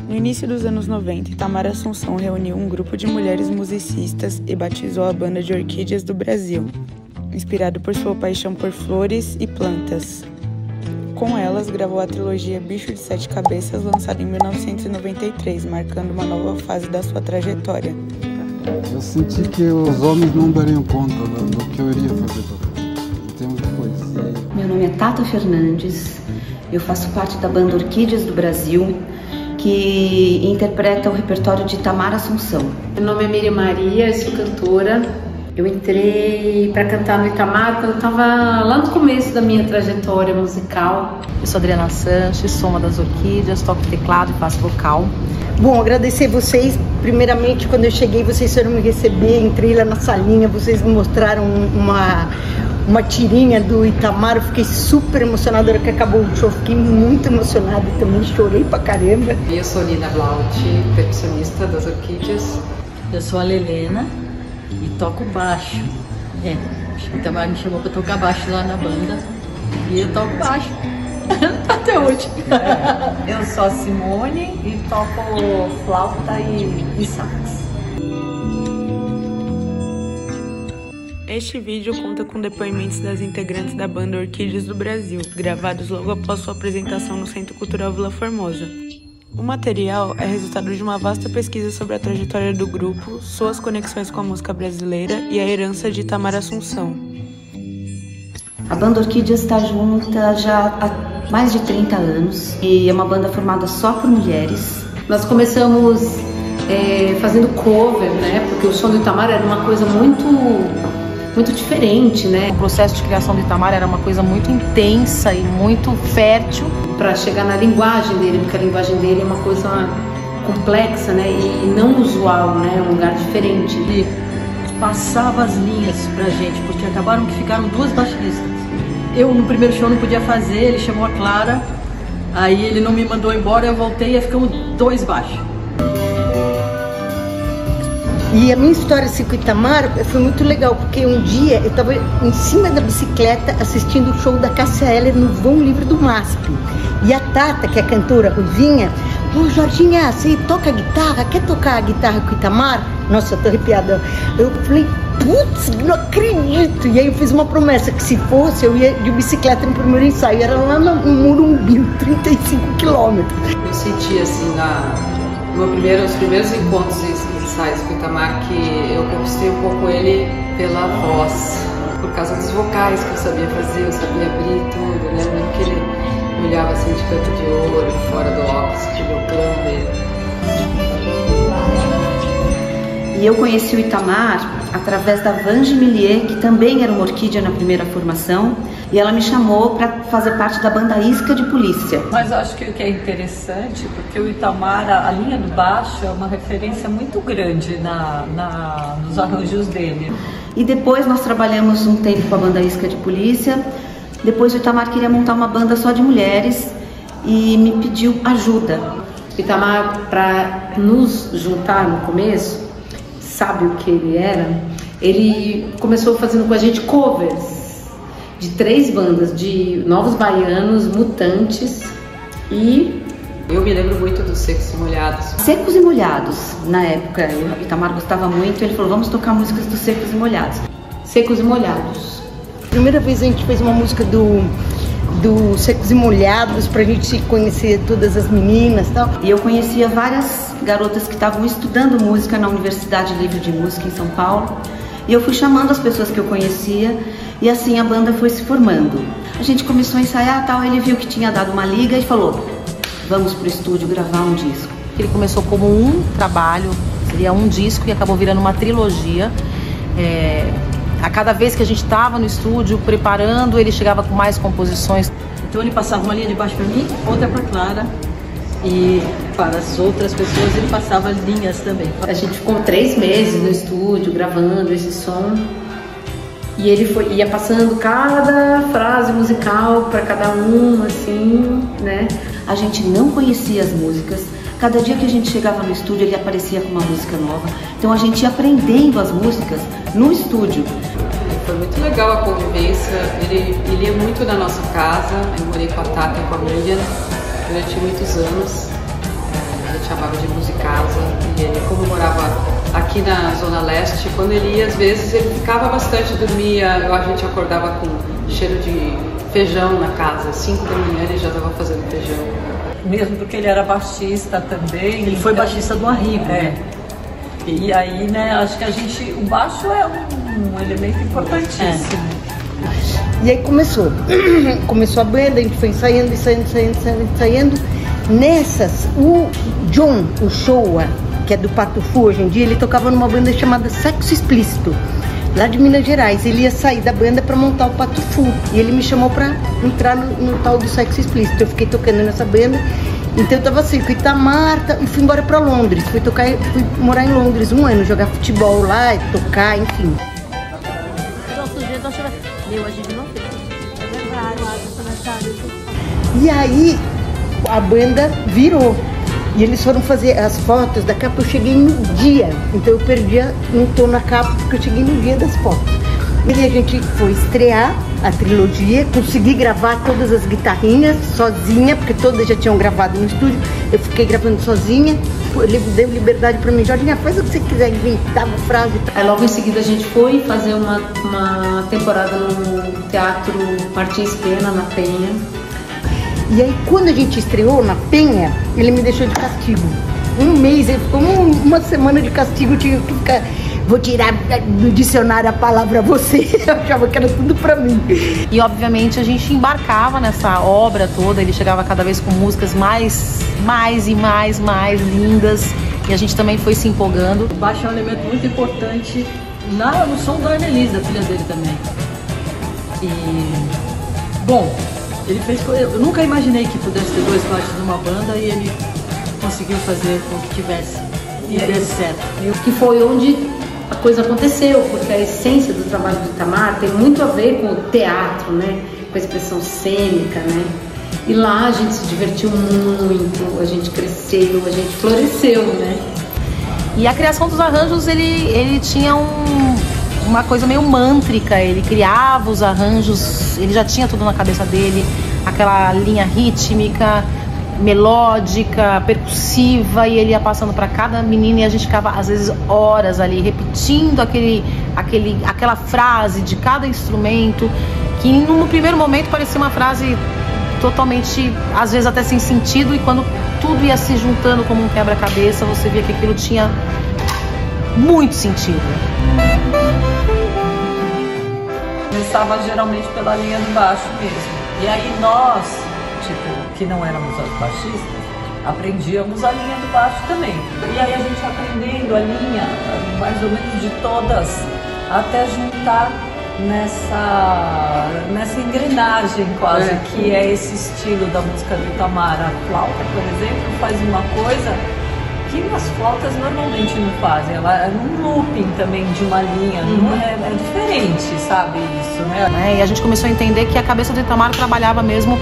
No início dos anos 90, Itamar Assunção reuniu um grupo de mulheres musicistas e batizou a Banda de Orquídeas do Brasil, inspirado por sua paixão por flores e plantas. Com elas, gravou a trilogia Bicho de Sete Cabeças, lançada em 1993, marcando uma nova fase da sua trajetória. Eu senti que os homens não dariam conta do que eu iria fazer em termos de poesia. Meu nome é Tata Fernandes, eu faço parte da Banda Orquídeas do Brasil, que interpreta o repertório de Itamar Assunção. Meu nome é Miriam Maria, eu sou cantora. Eu entrei para cantar no Itamar quando eu estava lá no começo da minha trajetória musical. Eu sou Adriana Sanches, sou uma das Orquídeas, toco teclado e faço vocal. Bom, agradecer vocês. Primeiramente, quando eu cheguei, vocês foram me receber, entrei lá na salinha, vocês me mostraram uma tirinha do Itamar, eu fiquei super emocionada. Na hora que acabou o show, fiquei muito emocionada e também chorei pra caramba. Eu sou Nina Blaut, percussionista das Orquídeas. Eu sou a Lelena e toco baixo. O Itamar me chamou pra tocar baixo lá na banda e eu toco baixo até hoje. Eu sou a Simone e toco flauta e sax. Este vídeo conta com depoimentos das integrantes da Banda Orquídeas do Brasil, gravados logo após sua apresentação no Centro Cultural Vila Formosa. O material é resultado de uma vasta pesquisa sobre a trajetória do grupo, suas conexões com a música brasileira e a herança de Itamar Assunção. A Banda Orquídeas está junta já há mais de 30 anos e é uma banda formada só por mulheres. Nós começamos fazendo cover, né? Porque o som do Itamar era uma coisa muito diferente, né? O processo de criação do Itamar era uma coisa muito intensa e muito fértil. Para chegar na linguagem dele, porque a linguagem dele é uma coisa complexa, né? E não usual, né? É um lugar diferente. Ele passava as linhas pra gente, porque acabaram que ficaram duas baixistas. Eu no primeiro show não podia fazer, ele chamou a Clara, aí ele não me mandou embora, eu voltei e ficamos dois baixos. E a minha história assim, com o Itamar foi muito legal, porque um dia eu estava em cima da bicicleta assistindo o show da Cássia Eller no Vão Livre do MASP. E a Tata, que é a cantora ruivinha, ô Jorginha, você toca guitarra? Quer tocar a guitarra com o Itamar? Nossa, eu tô arrepiada. Eu falei, putz, não acredito. E aí eu fiz uma promessa que se fosse, eu ia de bicicleta no primeiro ensaio. Era lá no Morumbi, 35 quilômetros. Eu senti assim, nos primeiros encontros e ensaios com o Itamar, que eu conquistei um pouco ele pela voz, por causa dos vocais que eu sabia fazer, eu sabia abrir tudo, né? Mesmo que ele me olhava assim de canto de olho, fora do óculos, de meu plano dele. E eu conheci o Itamar através da Vange Millier, que também era uma orquídea na primeira formação, e ela me chamou para fazer parte da banda Isca de Polícia. Mas acho que o que é interessante, porque o Itamar, a linha do baixo é uma referência muito grande nos arranjos dele. E depois nós trabalhamos um tempo com a banda Isca de Polícia. Depois o Itamar queria montar uma banda só de mulheres e me pediu ajuda. O Itamar, para nos juntar no começo, sabe o que ele era? Ele começou fazendo com a gente covers de 3 bandas, de Novos Baianos, Mutantes e... Eu me lembro muito dos Secos e Molhados. Secos e Molhados, na época, o Itamar gostava muito, ele falou, vamos tocar músicas dos Secos e Molhados. Secos e Molhados. Primeira vez a gente fez uma música do Secos e Molhados, pra gente conhecer todas as meninas e tal. E eu conhecia várias garotas que estavam estudando música na Universidade Livre de Música em São Paulo. E eu fui chamando as pessoas que eu conhecia e assim a banda foi se formando. A gente começou a ensaiar e tal, ele viu que tinha dado uma liga e falou, vamos pro estúdio gravar um disco. Ele começou como um trabalho, seria um disco e acabou virando uma trilogia. A cada vez que a gente estava no estúdio preparando, ele chegava com mais composições. Então ele passava uma linha de baixo para mim, outra para Clara. E para as outras pessoas ele passava linhas também. A gente ficou 3 meses no estúdio gravando esse som. E ele ia passando cada frase musical para cada um, assim, né? A gente não conhecia as músicas. Cada dia que a gente chegava no estúdio, ele aparecia com uma música nova. Então a gente ia aprendendo as músicas no estúdio. Foi muito legal a convivência. Ele ia muito na nossa casa. Eu morei com a Tata e com a Miriam durante muitos anos. A gente chamava aqui na Zona Leste, quando ele ia, às vezes ele ficava bastante, dormia, a gente acordava com cheiro de feijão na casa, 5 da manhã ele já estava fazendo feijão. Mesmo porque ele era baixista também. Ele foi baixista do Arrigo, né? E aí, né, acho que o baixo é um elemento importantíssimo. E aí começou a banda, a gente foi ensaiando. Nessas, o John, o Showa, que é do Pato Fu hoje em dia, ele tocava numa banda chamada Sexo Explícito, lá de Minas Gerais. Ele ia sair da banda para montar o Pato Fu, e ele me chamou para entrar no tal do Sexo Explícito. Eu fiquei tocando nessa banda, então eu tava assim com Itamar e fui embora para Londres. Fui morar em Londres 1 ano, jogar futebol lá, tocar, enfim. E aí a banda virou. E eles foram fazer as fotos da capa, eu cheguei no dia. Então eu não tô na capa porque eu cheguei no dia das fotos. E a gente foi estrear a trilogia, consegui gravar todas as guitarrinhas sozinha, porque todas já tinham gravado no estúdio. Eu fiquei gravando sozinha, ele deu liberdade pra mim. Jorginha, faz o que você quiser, inventava frase. Aí logo em seguida a gente foi fazer uma temporada no Teatro Martins Pena, na Penha. E aí quando a gente estreou na Penha, ele me deixou de castigo. Um mês, ele ficou uma semana de castigo, eu tinha que ficar... Vou tirar do dicionário a palavra você. Eu achava que era tudo pra mim. E obviamente a gente embarcava nessa obra toda. Ele chegava cada vez com músicas mais lindas. E a gente também foi se empolgando. O baixo é um elemento muito importante no som da Annelise, da filha dele também. E... bom, ele fez... Eu nunca imaginei que pudesse ter 2 baixos numa banda e ele conseguiu fazer com que tivesse. E desse certo. E o que foi onde a coisa aconteceu, porque a essência do trabalho do Itamar tem muito a ver com o teatro, né? Com a expressão cênica, né? E lá a gente se divertiu muito, a gente cresceu, a gente floresceu, né? E a criação dos arranjos, ele tinha uma coisa meio mântrica, ele criava os arranjos, ele já tinha tudo na cabeça dele, aquela linha rítmica, melódica, percussiva, e ele ia passando para cada menina e a gente ficava às vezes horas ali repetindo aquela frase de cada instrumento, que no primeiro momento parecia uma frase totalmente, às vezes até sem sentido, e quando tudo ia se juntando como um quebra-cabeça, você via que aquilo tinha muito sentido. Começava geralmente pela linha do baixo mesmo. E aí nós, que não éramos baixistas, aprendíamos a linha do baixo também. E aí a gente aprendendo a linha, mais ou menos de todas, até juntar nessa engrenagem quase, que é esse estilo da música do Itamar. A flauta, por exemplo, faz uma coisa que as flautas normalmente não fazem. Ela é um looping também de uma linha, é diferente, sabe, isso, né? E a gente começou a entender que a cabeça do Itamar trabalhava mesmo.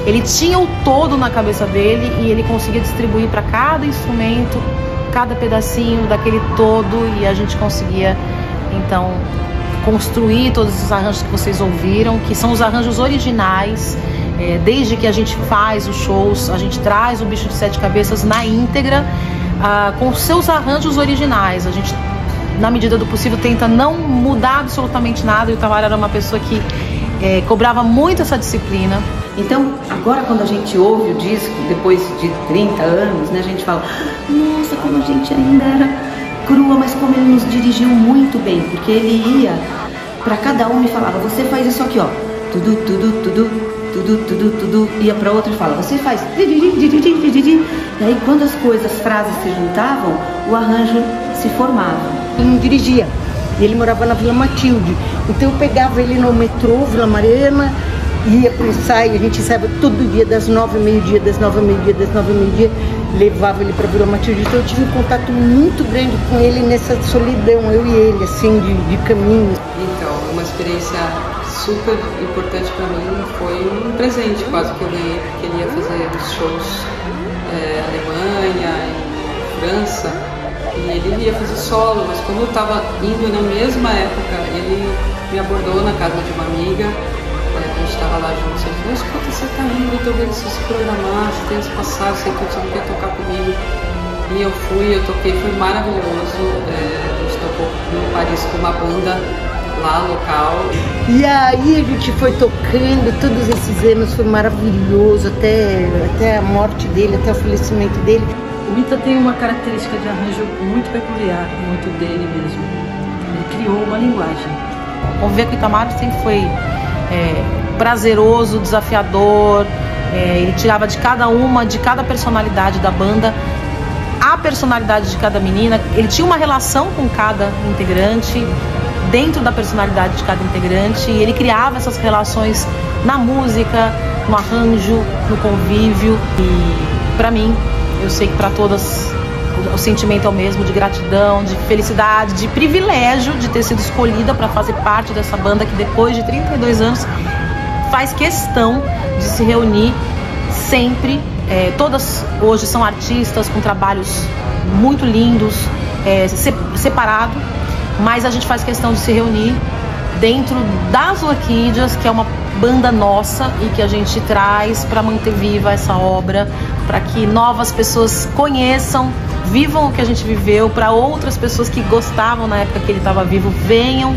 Ele tinha o todo na cabeça dele e ele conseguia distribuir para cada instrumento, cada pedacinho daquele todo, e a gente conseguia, então, construir todos os arranjos que vocês ouviram, que são os arranjos originais. Desde que a gente faz os shows, a gente traz o Bicho de 7 Cabeças na íntegra, com os seus arranjos originais. A gente, na medida do possível, tenta não mudar absolutamente nada, e o Itamar era uma pessoa que cobrava muito essa disciplina. Então, agora quando a gente ouve o disco, depois de 30 anos, né, a gente fala, nossa, como a gente ainda era crua, mas como ele nos dirigiu muito bem, porque ele ia para cada um e falava, você faz isso aqui, ó, tudo, ia para outro e fala, você faz, e aí quando as frases se juntavam, o arranjo se formava. Ele não dirigia, e ele morava na Vila Matilde, então eu pegava ele no metrô, Vila Mariana, ia pro ensaio, a gente ensaiava todo dia, das 9 ao meio-dia, das 9 ao meio-dia, das 9 ao meio-dia, levava ele pra Vila Matilde. Então eu tive um contato muito grande com ele nessa solidão, eu e ele, assim, de caminho. Então, uma experiência super importante pra mim, foi um presente quase que eu ganhei, porque ele ia fazer os shows Alemanha e França, e ele ia fazer solo, mas como eu tava indo na mesma época, ele me abordou na casa de uma amiga. A gente estava lá juntos, ele falou, escuta, você tá indo, eu tô vendo você se programar, você tem esse passado, sei que você não quer tocar comigo. E reuni, eu fui, eu toquei, foi maravilhoso. A gente tocou no Paris com uma banda lá, local. E aí a gente foi tocando todos esses anos, foi maravilhoso, até a morte dele, até o falecimento dele. O Ita tem uma característica de arranjo muito peculiar, muito dele mesmo. Ele criou uma linguagem. Conviver com o Itamar sempre foi prazeroso, desafiador. Ele tirava de cada personalidade da banda, a personalidade de cada menina. Ele tinha uma relação com cada integrante, dentro da personalidade de cada integrante, e ele criava essas relações na música, no arranjo, no convívio. E para mim, eu sei que para todas o sentimento é o mesmo, de gratidão, de felicidade, de privilégio de ter sido escolhida para fazer parte dessa banda que depois de 32 anos faz questão de se reunir sempre. Todas hoje são artistas com trabalhos muito lindos, separado, mas a gente faz questão de se reunir dentro das Orquídeas, que é uma banda nossa e que a gente traz para manter viva essa obra, para que novas pessoas conheçam, vivam o que a gente viveu, para outras pessoas que gostavam na época que ele estava vivo venham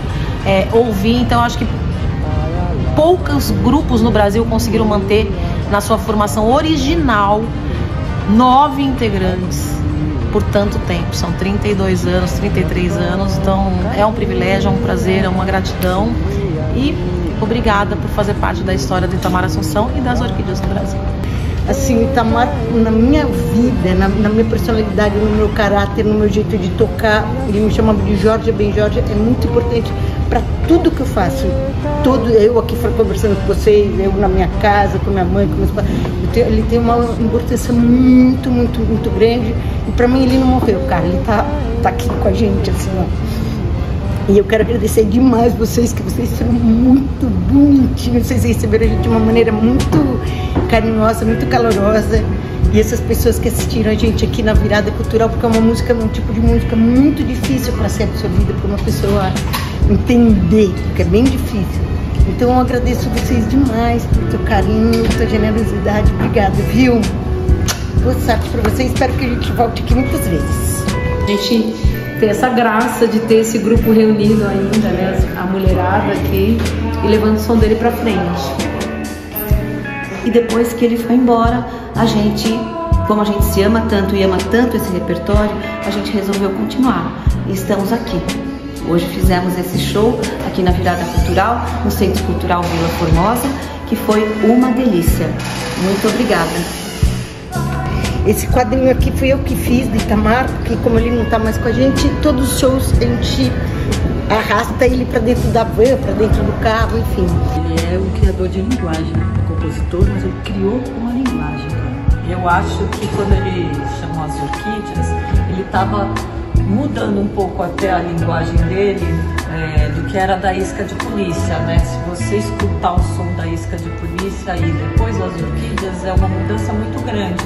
ouvir. Então acho que poucos grupos no Brasil conseguiram manter na sua formação original 9 integrantes por tanto tempo. São 32 anos, 33 anos, então é um privilégio, é um prazer, é uma gratidão e obrigada por fazer parte da história do Itamar Assunção e das Orquídeas do Brasil. Assim, o Itamar, na minha vida, na minha personalidade, no meu caráter, no meu jeito de tocar, ele me chamava de Jorge, bem Jorge, é muito importante para tudo que eu faço. Eu aqui conversando com vocês, eu na minha casa, com minha mãe, com meus pais, ele tem uma importância muito, muito, muito grande. E para mim ele não morreu, cara, ele tá aqui com a gente, assim, ó. E eu quero agradecer demais vocês, que vocês são muito bonitinhos, vocês receberam a gente de uma maneira muito carinhosa, muito calorosa. E essas pessoas que assistiram a gente aqui na Virada Cultural, porque é uma música, um tipo de música muito difícil para ser absorvida por uma pessoa entender, porque é bem difícil. Então eu agradeço vocês demais por teu carinho, tua generosidade. Obrigada, viu? Boa sorte para vocês, espero que a gente volte aqui muitas vezes. A gente tem essa graça de ter esse grupo reunido ainda, né? A mulherada aqui, e levando o som dele pra frente. E depois que ele foi embora, a gente, como a gente se ama tanto e ama tanto esse repertório, a gente resolveu continuar. E estamos aqui. Hoje fizemos esse show aqui na Virada Cultural, no Centro Cultural Vila Formosa, que foi uma delícia. Muito obrigada. Esse quadrinho aqui fui eu que fiz, do Itamar, porque como ele não tá mais com a gente, todos os shows a gente arrasta ele para dentro da van, para dentro do carro, enfim. Ele é um criador de linguagem, é compositor, mas ele criou uma linguagem. Eu acho que quando ele chamou as Orquídeas, ele estava mudando um pouco até a linguagem dele do que era da Isca de Polícia, né? Se você escutar o som da Isca de Polícia e depois as Orquídeas, é uma mudança muito grande.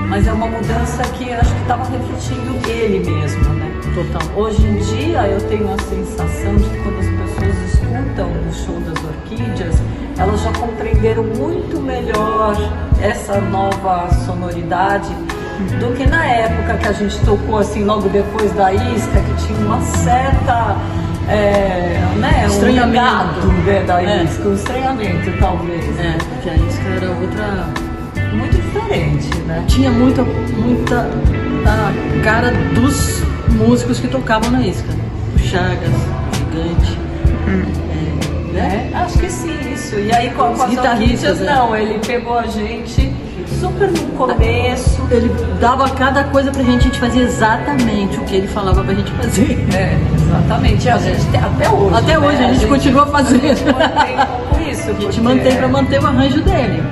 Mas é uma mudança que eu acho que estava refletindo ele mesmo, né? Total. Hoje em dia eu tenho a sensação de que quando as pessoas escutam o show das Orquídeas, elas já compreenderam muito melhor essa nova sonoridade do que na época que a gente tocou assim logo depois da Isca, que tinha uma certa estranhamento da Isca, um estranhamento talvez. Porque a Isca era outra, muito diferente, né? Tinha muita a cara dos músicos que tocavam na Isca. O Chagas, o Gigante. Né? Acho que sim, isso. E aí com as Orquídeas, não, ele pegou a gente super no começo. Ele dava cada coisa pra gente fazia exatamente o que ele falava pra gente fazer. Exatamente. A gente até hoje. Até hoje, a gente continua fazendo. A gente mantém um pouco isso. A gente mantém pra manter o arranjo dele.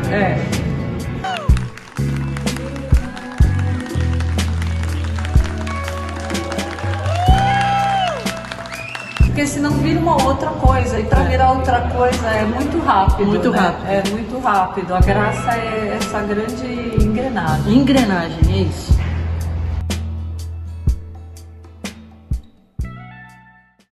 Porque senão vira uma outra coisa, e para virar outra coisa é muito rápido. Muito rápido. É muito rápido. A graça é essa grande engrenagem. Engrenagem, é isso.